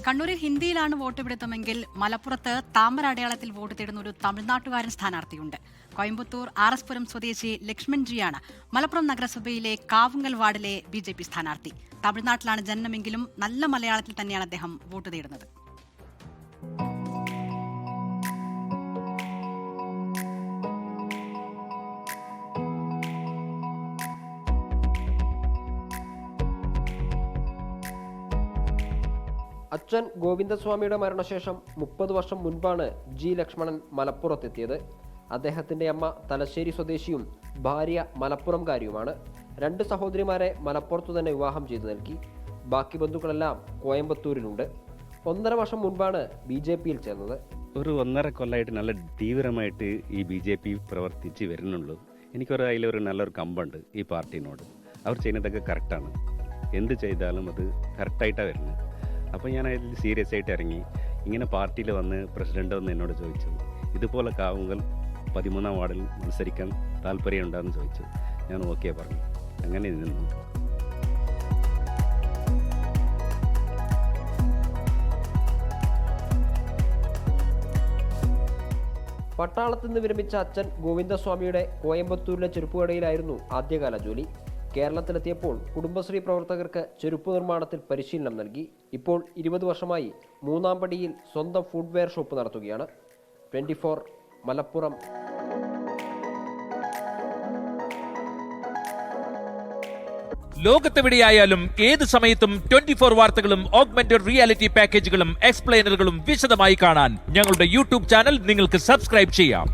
കണ്ണൂരിൽ ഹിന്ദിയിലാണ് വോട്ട് പിടുത്തമെങ്കിൽ മലപ്പുറത്ത് താമര അടയാളത്തിൽ വോട്ട് തേടുന്ന ഒരു തമിഴ്നാട്ടുകാരൻ സ്ഥാനാർത്ഥിയുണ്ട്. കോയമ്പത്തൂർ RS പുരം സ്വദേശി ലക്ഷ്മൺ ജിയാണ് മലപ്പുറം നഗരസഭയിലെ കാവുങ്ങൽ വാർഡിലെ BJP സ്ഥാനാർത്ഥി. തമിഴ്നാട്ടിലാണ് ജനനമെങ്കിലും നല്ല മലയാളത്തിൽ തന്നെയാണ് അദ്ദേഹം വോട്ട് തേടുന്നത്. അച്ഛൻ ഗോവിന്ദസ്വാമിയുടെ മരണശേഷം 30 വർഷം മുൻപാണ് ജി ലക്ഷ്മണൻ മലപ്പുറത്തെത്തിയത്. അദ്ദേഹത്തിന്റെ അമ്മ തലശ്ശേരി സ്വദേശിയും ഭാര്യ മലപ്പുറംകാരിയുമാണ്. 2 സഹോദരിമാരെ മലപ്പുറത്തു തന്നെ വിവാഹം ചെയ്തു നൽകി. ബാക്കി ബന്ധുക്കളെല്ലാം കോയമ്പത്തൂരിലുണ്ട്. 1.5 വർഷം മുൻപാണ് BJPയിൽ ചേർന്നത്. ഒരു 1.5 കൊല്ലമായിട്ട് നല്ല തീവ്രമായിട്ട് ഈ BJP പ്രവർത്തിച്ച് വരുന്നുള്ളൂ. അതിലൊരു നല്ലൊരു കമ്പുണ്ട് ഈ പാർട്ടിനോട്. അവർ ചെയ്യുന്നതൊക്കെ കറക്റ്റാണ്. എന്ത് ചെയ്താലും അത് കറക്റ്റായിട്ടാണ് വരുന്നത്. അപ്പോൾ ഞാൻ അതിൽ സീരിയസ് ആയിട്ട് ഇറങ്ങി. ഇങ്ങനെ പാർട്ടിയിൽ വന്ന് പ്രസിഡന്റ് വന്ന് എന്നോട് ചോദിച്ചു, ഇതുപോലെ കാവുങ്കൽ 13-ാം വാർഡിൽ മത്സരിക്കാൻ താല്പര്യമുണ്ടെന്ന് ചോദിച്ചു. ഞാൻ ഓക്കെ പറഞ്ഞു. അങ്ങനെ നിന്നു. പട്ടാളത്തിൽ നിന്ന് വിരമിച്ച അച്ഛൻ ഗോവിന്ദസ്വാമിയുടെ കോയമ്പത്തൂരിലെ ചെരുപ്പുകടയിലായിരുന്നു ആദ്യകാല ജോലി. കേരളത്തിലെത്തിയപ്പോൾ കുടുംബശ്രീ പ്രവർത്തകർക്ക് ചെരുപ്പ് നിർമ്മാണത്തിൽ പരിശീലനം നൽകി. ഇപ്പോൾ 20 വർഷമായി 3-ാം പടിയിൽ സ്വന്തം ഫുഡ്വെയർ ഷോപ്പ് നടത്തുകയാണ്. 24 മലപ്പുറം. ലോകത്തെവിടെയായാലും ഏത് സമയത്തും 24 വാർത്തകളും ഓഗ്മെന്റഡ് റിയാലിറ്റി പാക്കേജുകളും എക്സ്പ്ലെയിനറുകളും വിശദമായി കാണാൻ ഞങ്ങളുടെ YouTube ചാനൽ നിങ്ങൾക്ക് സബ്സ്ക്രൈബ് ചെയ്യാം.